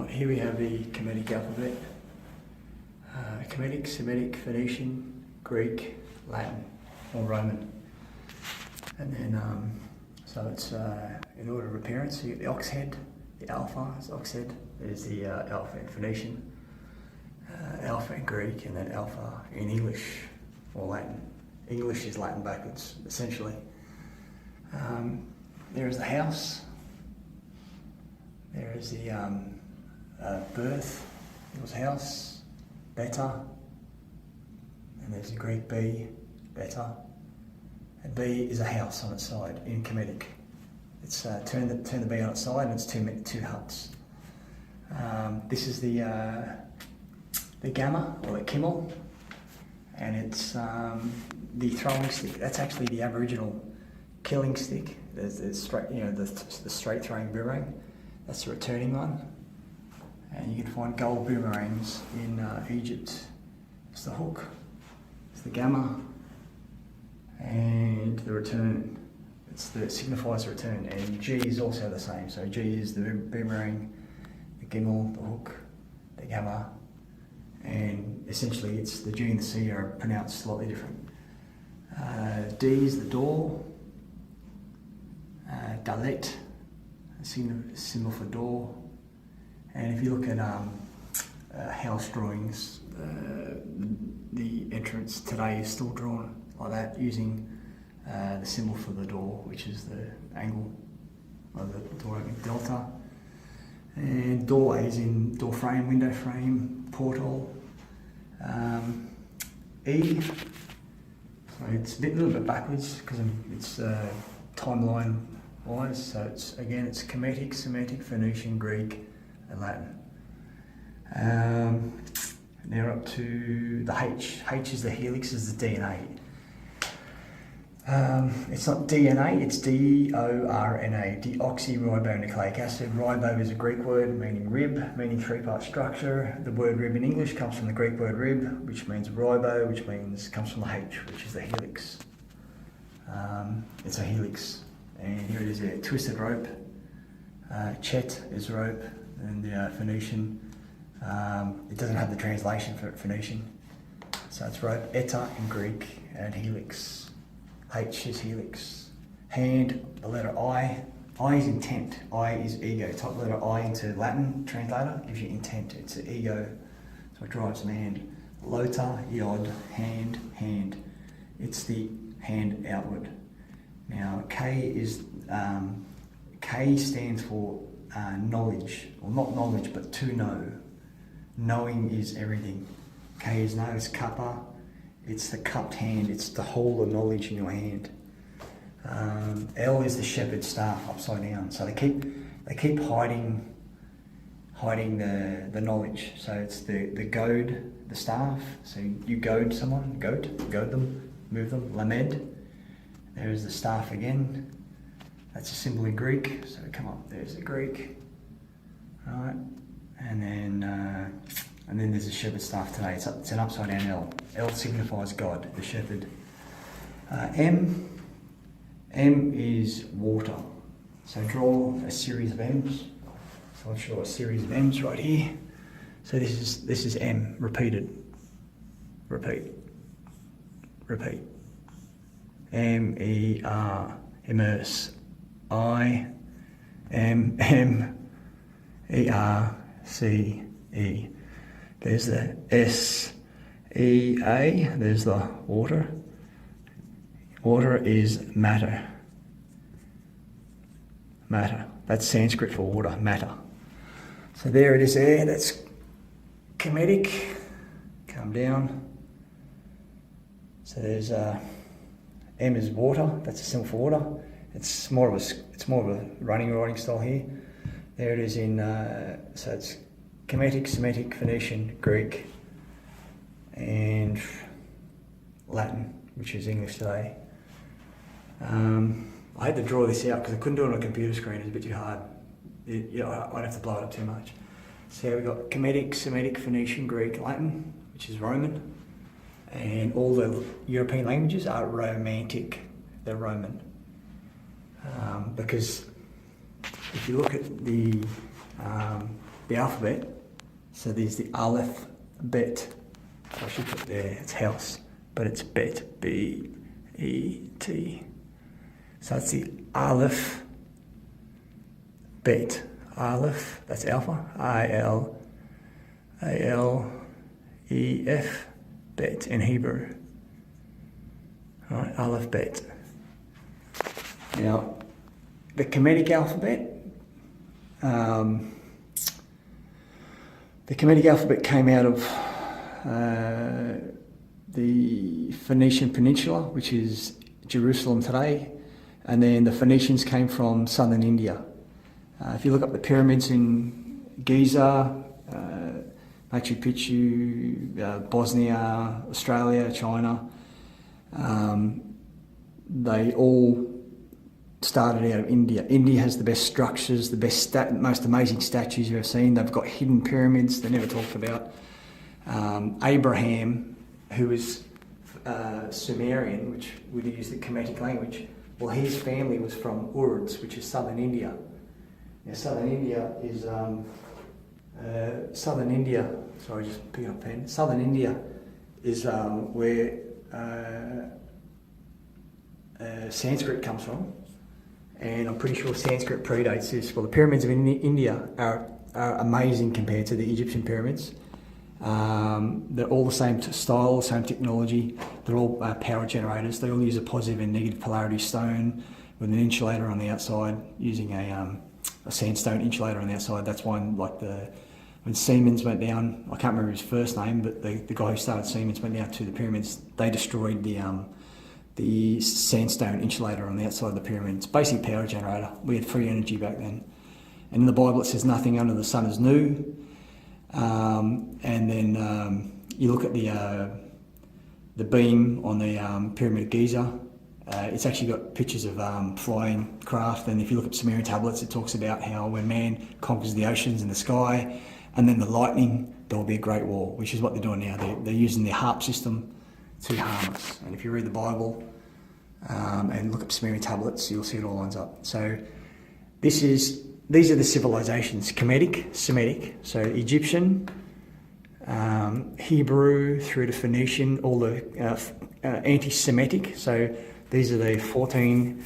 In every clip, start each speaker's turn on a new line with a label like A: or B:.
A: Right, here we have the kemetic alphabet. Kemetic, Semitic, Phoenician, Greek, Latin, or Roman. And then, so it's in order of appearance, so you get the ox head, the alpha is ox head, there's the alpha in Phoenician, alpha in Greek, and then alpha in English or Latin. English is Latin backwards, essentially. There is the house, there is the birth, equals house, beta, and there's the Greek B, beta, and B is a house on its side in kemetic. It's turn the B on its side, and it's two huts. This is the gamma, or the kimmel, and it's the throwing stick. That's actually the Aboriginal killing stick. There's the straight, the straight throwing boomerang. That's the returning one. And you can find gold boomerangs in Egypt. It's the hook, it's the gamma, and the return. It signifies the return. And G is also the same. So G is the boomerang, the gimel, the hook, the gamma, and essentially it's the G and the C are pronounced slightly different. D is the door, dalet, a symbol for door. And if you look at house drawings, the entrance today is still drawn like that, using the symbol for the door, which is the angle of the door opening, delta. And doorway is in door frame, window frame, portal. E, so it's a little bit backwards because it's timeline wise. So it's kemetic, Semitic, Phoenician, Greek, and Latin. Now up to the H. H is the helix, is the DNA. It's not DNA, it's DORNA, deoxyribonucleic acid. Ribo is a Greek word meaning rib, meaning three-part structure. The word rib in English comes from the Greek word rib, which means ribo, which comes from the H, which is the helix. It's a helix. And here it is, a twisted rope. Chet is rope, and the Phoenician, it doesn't have the translation for Phoenician. So it's rope, eta in Greek, and helix. H is helix. Hand, the letter I. I is intent. I is ego. Type the letter I into Latin translator, gives you intent. It's the ego, so it drives man. Lota, yod, hand, hand. It's the hand outward. Now K stands for knowledge, or not knowledge, but to know. Knowing is everything. K is know, it's kappa. It's the cupped hand, it's the whole of knowledge in your hand. L is the shepherd's staff upside down. So they keep hiding the knowledge. So it's the goad, the staff. So you goad someone, goad them, move them, lamed. There's the staff again. That's a symbol in Greek. So come up, there's the Greek. Right, and then there's a shepherd's staff today. It's an upside down L. L signifies God, the shepherd. M is water. So draw a series of M's. So I'll draw a series of M's right here. So this is M, repeated. Repeat. Repeat. M-E-R, immerse. I-M-M-E-R-C-E. There's the S-E-A, there's the water. Water is matter. Matter. That's Sanskrit for water, matter. So there it is there, that's kemetic. Come down. So there's M is water, that's a symbol for water. It's more of a writing style here. There it is in, so it's kemetic, Semitic, Phoenician, Greek, and Latin, which is English today. I had to draw this out because I couldn't do it on a computer screen, it was a bit too hard. I'd have to blow it up too much. So we've got kemetic, Semitic, Phoenician, Greek, Latin, which is Roman, and all the European languages are Romantic, they're Roman. Because if you look at the the alphabet. So there's the Aleph, Bet. I should put there, it's house, but it's Bet, B-E-T. So it's the Aleph, Bet. Aleph, that's alpha, I-L-A-L-E-F, Bet in Hebrew. All right, Aleph, Bet. Now, the Kemetic alphabet, came out of the Phoenician Peninsula, which is Jerusalem today, and then the Phoenicians came from southern India. If you look up the pyramids in Giza, Machu Picchu, Bosnia, Australia, China, they all started out of India. India has the best structures, the most amazing statues you've ever seen. They've got hidden pyramids they're never talked about. Abraham, who was Sumerian, which would use the Kemetic language, well, his family was from Urds, which is southern India. Now, southern India is sorry, just picking up a pen. Southern India is where Sanskrit comes from, and I'm pretty sure Sanskrit predates this. Well, the pyramids of India are amazing compared to the Egyptian pyramids. They're all the same style, same technology. They're all power generators. They all use a positive and negative polarity stone with an insulator on the outside, using a sandstone insulator on the outside. That's why, when Siemens went down, I can't remember his first name, but the guy who started Siemens went down to the pyramids. They destroyed the sandstone insulator on the outside of the pyramid. It's basically a power generator. We had free energy back then. And in the Bible it says nothing under the sun is new. And then you look at the beam on the Pyramid of Giza. It's actually got pictures of flying craft, and if you look at Sumerian tablets, it talks about how when man conquers the oceans and the sky, and then the lightning, there will be a great war, which is what they're doing now. They're using their harp system to harm us. And if you read the Bible and look at Sumerian tablets, you'll see it all lines up. So these are the civilizations: Kemetic, Semitic, so Egyptian, Hebrew through to Phoenician, all the anti-Semitic. So these are the 14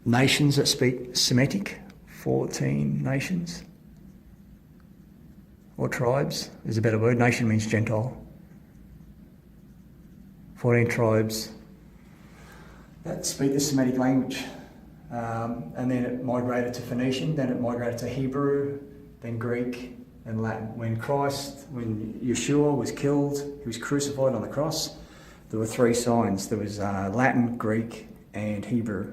A: nations that speak Semitic. 14 nations or tribes is a better word. Nation means Gentile. 14 tribes that speak the Semitic language. And then it migrated to Phoenician, then it migrated to Hebrew, then Greek and Latin. When Yeshua was killed, he was crucified on the cross, there were three signs. There was Latin, Greek and Hebrew.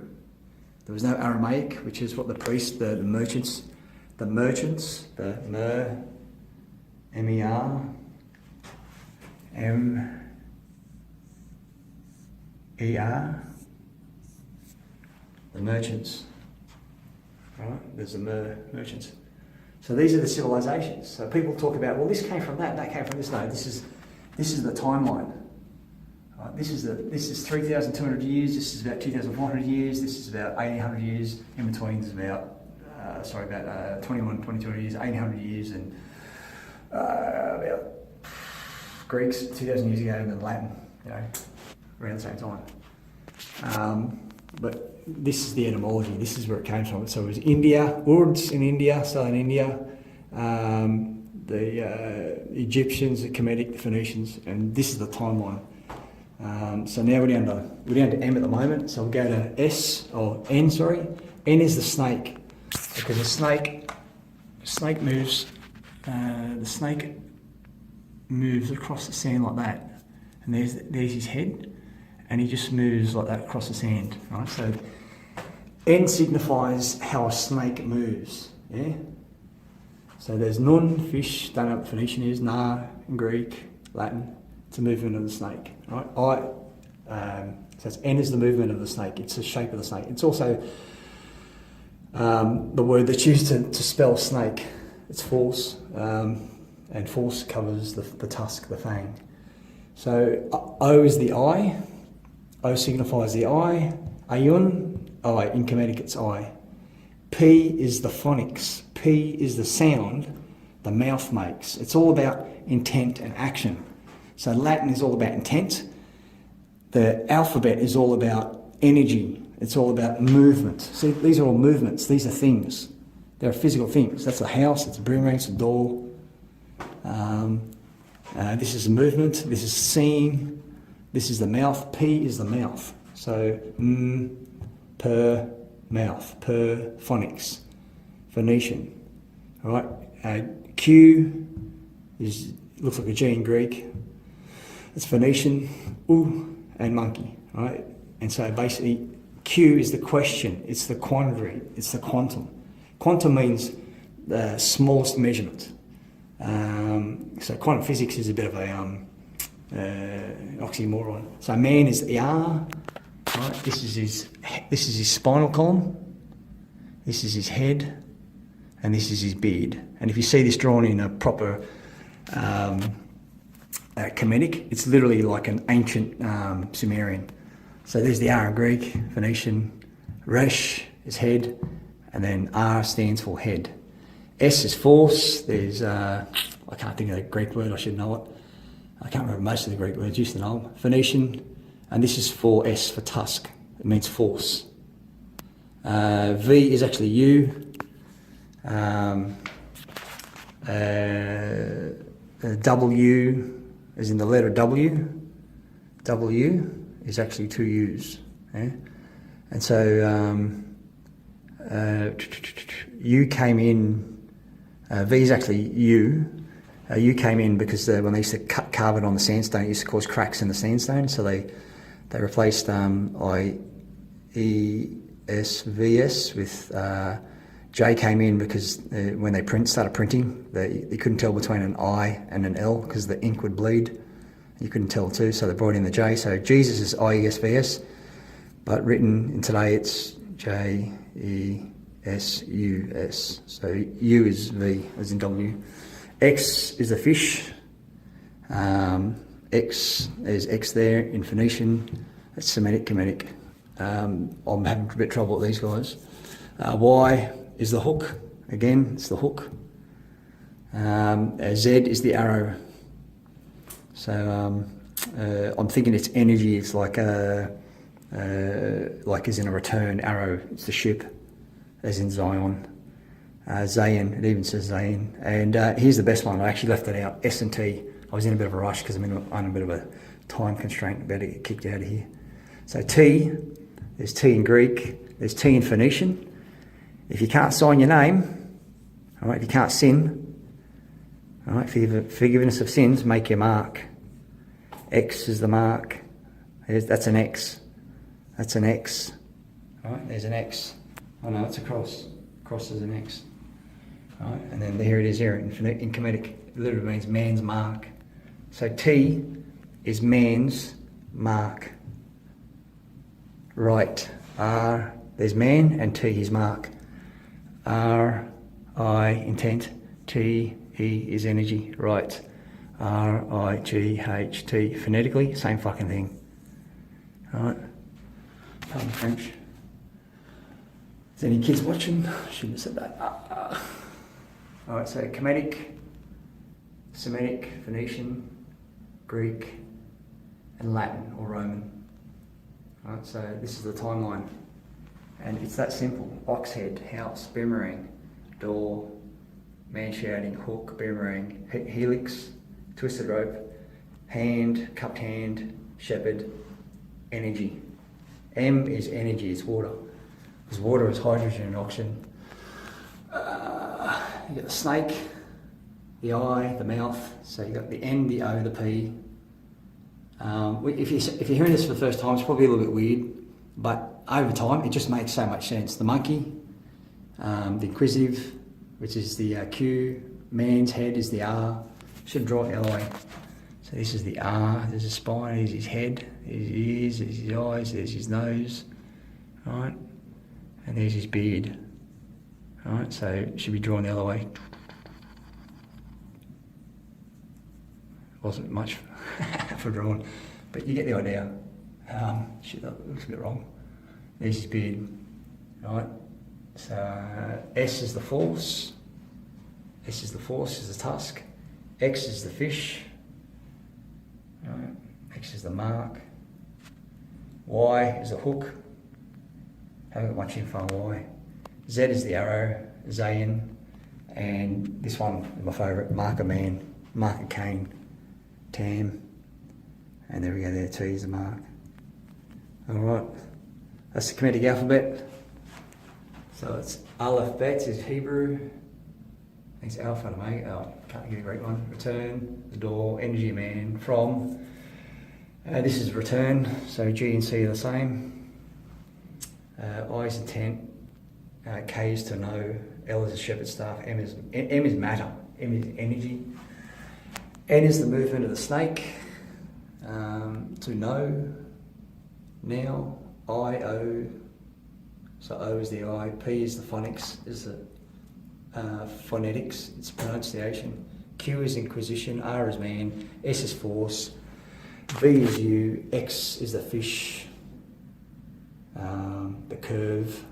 A: There was no Aramaic, which is what the priests, the merchants, the mer, M-E-R, M-E-R, the merchants, right? There's the merchants. So these are the civilizations. So people talk about, well, this came from that came from this. No, this is the timeline. Right? This is 3,200 years. This is about 2,400 years. This is about 1,800 years. In between is about 2,100 years, 1,800 years, and about Greeks 2,000 years ago, and then Latin, around the same time. But this is the etymology, this is where it came from. So it was India, Urds in India, southern India, the Egyptians, the Kemetic, the Phoenicians, and this is the timeline. So now we're down to M at the moment, so we'll go to N, sorry. N is the snake, because the snake moves across the sand like that, and there's his head, and he just moves like that across the sand, right? So N signifies how a snake moves, yeah? So there's nun, fish, don't know what Phoenician is, na in Greek, Latin, it's a movement of the snake, right? So it's N is the movement of the snake, it's the shape of the snake. It's also the word that's used to spell snake. It's false, and false covers the tusk, the fang. So O is the eye. O signifies the eye. Ayun, in Kemetic it's eye. P is the phonics. P is the sound the mouth makes. It's all about intent and action. So Latin is all about intent. The alphabet is all about energy. It's all about movement. See, these are all movements. These are things. They're physical things. That's a house, it's a boomerang, it's a door. This is movement. This is seeing. This is the mouth. P is the mouth. So per, mouth, per, phonics, Phoenician. All right. Q looks like a G in Greek. It's Phoenician, and monkey. All right. And so basically, Q is the question. It's the quandary. It's the quantum. Quantum means the smallest measurement. So quantum physics is a bit of a oxymoron. So man is the R. Right? This is his spinal column. This is his head, and this is his beard. And if you see this drawn in a proper kemetic, it's literally like an ancient Sumerian. So there's the R in Greek, Phoenician. Resh is head, and then R stands for head. S is force. There's I can't think of the Greek word. I should know it. I can't remember most of the Greek words. Used to know them. Phoenician, and this is for S for tusk. It means force. V is actually U. W is in the letter W. W is actually two U's. Yeah? And so U came in. V is actually U. U came in because when they used to carve it on the sandstone, it used to cause cracks in the sandstone. So they replaced IESVS with J came in because when they started printing, they couldn't tell between an I and an L because the ink would bleed. You couldn't tell too, so they brought in the J. So Jesus is IESVS, but written in today it's JESUS. So U is V, as in W. X is a fish. X is X there in Phoenician. It's Semitic, kemetic. I'm having a bit of trouble with these guys. Y is the hook. Again, it's the hook. Z is the arrow. So I'm thinking it's energy. It's like as in a return arrow. It's the ship, as in Zion. Zayin, it even says Zayin. And here's the best one. I actually left it out. S and T. I was in a bit of a rush because I'm on a bit of a time constraint. About to get kicked out of here. So T, there's T in Greek. There's T in Phoenician. If you can't sign your name, all right, if you can't sin, all right, forgiveness of sins, make your mark. X is the mark. That's an X. That's an X. All right, there's an X. Oh no, it's a cross. Cross is an X. All right, and then here it is here in kemetic. It literally means man's mark. So T is man's mark. Right. R, there's man, and T, his mark. R, I, intent. T, E is energy. Right. R, I, G, H, T. Phonetically, same fucking thing. Alright. Pardon French. Is any kids watching? Shouldn't have said that. Alright, so kemetic, Semitic, Phoenician, Greek, and Latin or Roman. Alright, so this is the timeline. And it's that simple. Ox head, house, boomerang, door, man shouting, hook, boomerang, helix, twisted rope, hand, cupped hand, shepherd, energy. M is energy, it's water. Because water is hydrogen and oxygen. You got the snake, the eye, the mouth. So you got the N, the O, the P. If you're hearing this for the first time, it's probably a little bit weird, but over time, it just makes so much sense. The monkey, the inquisitive, which is the Q, man's head is the R. Should draw it LI. So this is the R, there's a spine, there's his head, there's his ears, there's his eyes, there's his nose, right? And there's his beard, right? So it should be drawn the other way. Wasn't much for drawing, but you get the idea. Shit, that looks a bit wrong. There's his beard, right? So S is the force. S is the force, is the tusk. X is the fish. Right. X is the mark. Y is the hook. Haven't got much info on Y. Z is the arrow, Zayin. And this one is my favourite, marker man, marker cane, Tam. And there we go there, T is the mark. Alright, that's the kemetic alphabet. So it's Aleph Bet is Hebrew. It's Alpha and Omega. Oh, can't get a Greek one. Return, the door, energy man, from. This is return, so G and C are the same. I is intent, K is to know, L is a shepherd's staff, M is matter, M is energy. N is the movement of the snake, to know, now, I, O, so O is the I, P is the phonics, is the phonetics, it's pronunciation. Q is inquisition, R is man, S is force, V is you, X is the fish, the curve,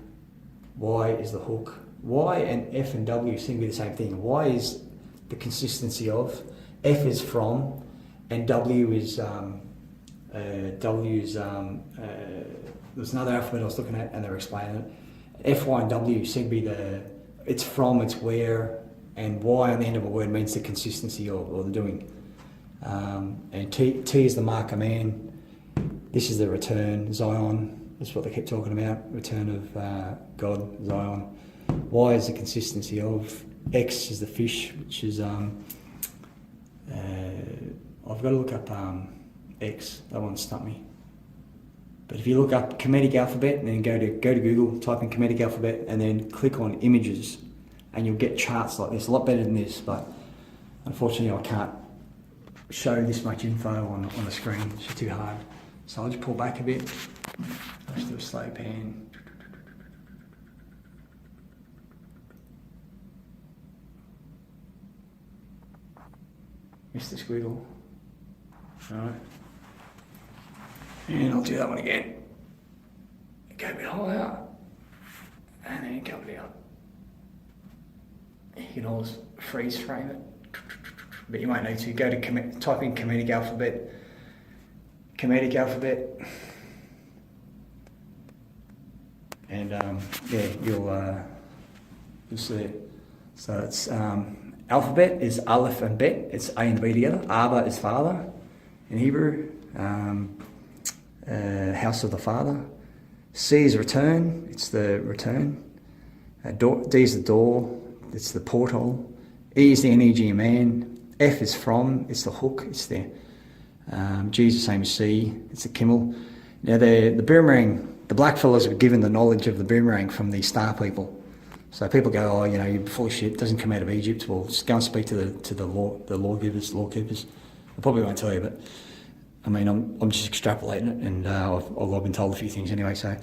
A: Y is the hook. Y and F and W seem to be the same thing. Y is the consistency of, F is from, and W is there's another alphabet I was looking at and they were explaining it. F, Y and W seem to be it's from, it's where, and Y on the end of a word means the consistency or the doing. And T is the marker man. This is the return, Zion. That's what they keep talking about, return of God, Zion. Y is the consistency of. X is the fish, which is, I've got to look up X, that one stumped me. But if you look up kemetic alphabet and then go to Google, type in kemetic alphabet and then click on images and you'll get charts like this, a lot better than this, but unfortunately I can't show this much info on the screen, it's just too hard. So I'll just pull back a bit, I'll just do a slow pan. Mr. Squiggle. Alright. And I'll do that one again. Go a bit higher. And then go down. You can always freeze frame it. But you might need to go to type in kemetic alphabet. Kemetic alphabet. And yeah, you'll see it. So it's alphabet is Aleph and Bet. It's A and B together. Abba is father in Hebrew. House of the father. C is return. It's the return. D is the door. It's the porthole. E is the energy of man. F is from. It's the hook. It's the G is the same as C. It's the Kimmel. Now the boomerang. The blackfellas were given the knowledge of the boomerang from the star people. So people go, oh, you know, you're full of shit. It doesn't come out of Egypt. Well, just go and speak to the lawkeepers. I probably won't tell you, but I mean, I'm just extrapolating it, and I've been told a few things anyway. So,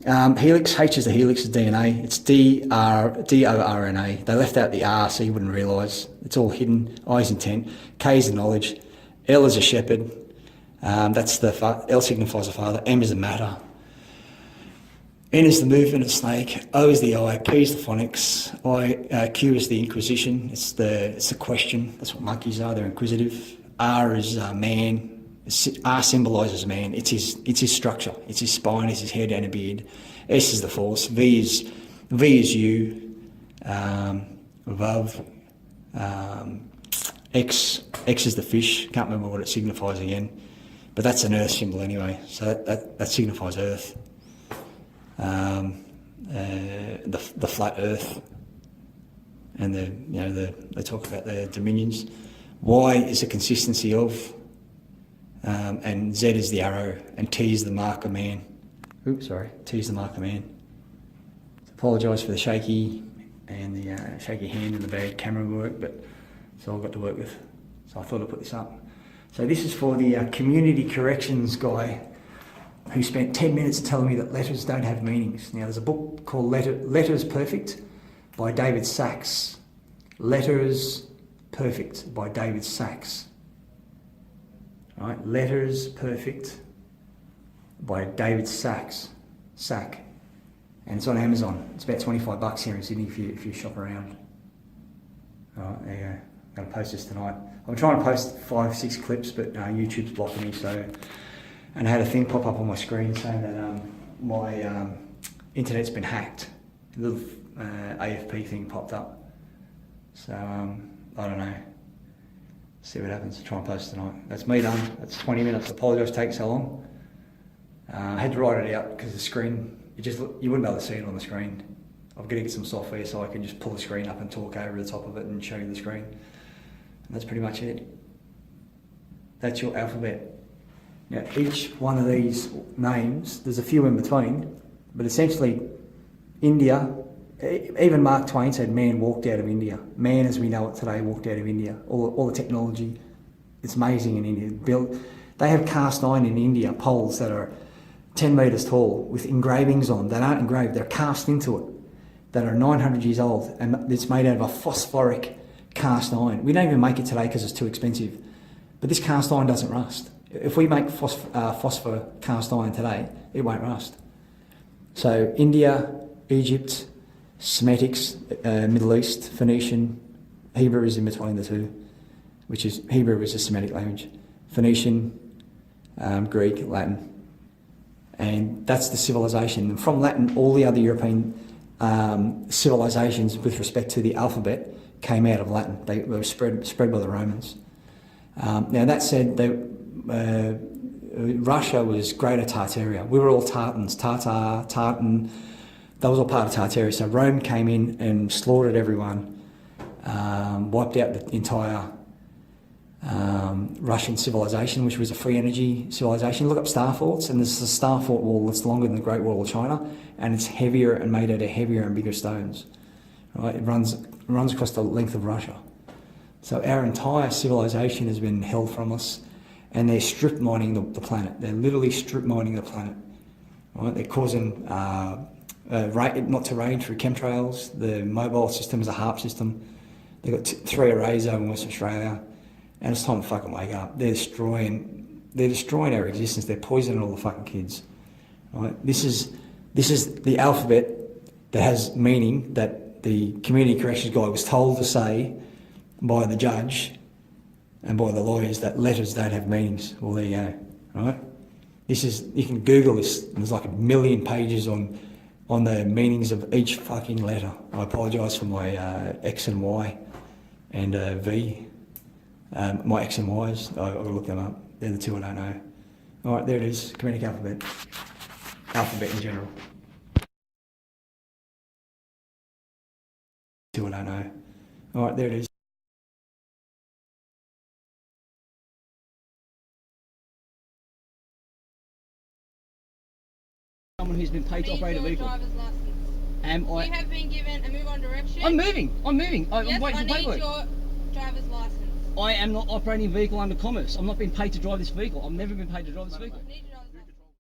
A: helix, H is the helix of DNA. It's D-O-R-N-A. They left out the R, so you wouldn't realise. It's all hidden. I is intent. K is the knowledge. L is a shepherd. That's L signifies the father. M is the matter. N is the movement of the snake. O is the I. P is the phonics. Q is the inquisition. It's the question. That's what monkeys are. They're inquisitive. R is man. R symbolises man. It's his structure. It's his spine. It's his head and a beard. S is the force. V is you. Vav. X is the fish. Can't remember what it signifies again, but that's an earth symbol anyway. So that signifies earth. The flat earth, and they talk about the dominions. Y is the consistency of. And Z is the arrow, and T is the marker man. T is the marker man. Apologise for the shaky and the shaky hand and the bad camera work, but it's all I've got to work with. So I thought I'd put this up. So this is for the community corrections guy who spent 10 minutes telling me that letters don't have meanings. Now there's a book called Letters Perfect by David Sachs. Letters Perfect by David Sachs. Right, Letters Perfect by David Sachs. and it's on Amazon. It's about 25 bucks here in Sydney if you shop around. Alright, there you go. I'm going to post this tonight. I'm trying to post 5-6 clips, but YouTube's blocking me, so... And I had a thing pop up on my screen saying that my internet's been hacked. A little AFP thing popped up. So, I don't know. See what happens. Try and post tonight. That's me done. That's 20 minutes. I apologise for taking so long. I had to write it out because the screen, you wouldn't be able to see it on the screen. I've got to get some software so I can just pull the screen up and talk over the top of it and show you the screen. And that's pretty much it. That's your alphabet. Now, each one of these names, there's a few in between, but essentially India, even Mark Twain said man walked out of India. Man as we know it today walked out of India. All the technology, it's amazing in India. They have cast iron in India, poles that are 10 metres tall with engravings on that aren't engraved, they're cast into it, that are 900 years old, and it's made out of a phosphoric cast iron. We don't even make it today because it's too expensive, but this cast iron doesn't rust. If we make phosphor cast iron today, it won't rust. So India, Egypt, Semitics, Middle East, Phoenician, Hebrew is in between the two, which is, Hebrew is a Semitic language, Phoenician, Greek, Latin. And that's the civilization. And from Latin, all the other European civilizations with respect to the alphabet came out of Latin. They were spread by the Romans. Now that said, Russia was Greater Tartaria. We were all Tartans, Tartan. That was all part of Tartaria. So Rome came in and slaughtered everyone, wiped out the entire Russian civilization, which was a free energy civilization. Look up star forts, and there's a star fort wall that's longer than the Great Wall of China, and it's heavier and made out of heavier and bigger stones. Right? It runs across the length of Russia. So our entire civilization has been held from us, and they're strip mining the planet. They're literally strip mining the planet. Right? They're causing not to rain through chemtrails. The mobile system is a HARP system. They've got 3 arrays over in Western Australia, and it's time to fucking wake up. They're destroying our existence. They're poisoning all the fucking kids. Right? This is the alphabet that has meaning that the community corrections guy was told to say by the judge and by the lawyers that letters don't have meanings. Well, there you go, right? You can Google this, and there's like 1 million pages on the meanings of each fucking letter. I apologise for my X and Y and V. My X and Ys, I'll look them up. They're the two I don't know. All right, there it is, kemetic alphabet. Alphabet in general. Two I don't know. All right, there it is.
B: Someone who's been paid to operate a vehicle. Am I?
C: You have been given a move on direction.
B: I'm moving. I'm waiting
C: I
B: for paperwork.
C: need your driver's license.
B: I am not operating a vehicle under commerce. I'm not being paid to drive this vehicle. I've never been paid to drive this vehicle.
C: I need your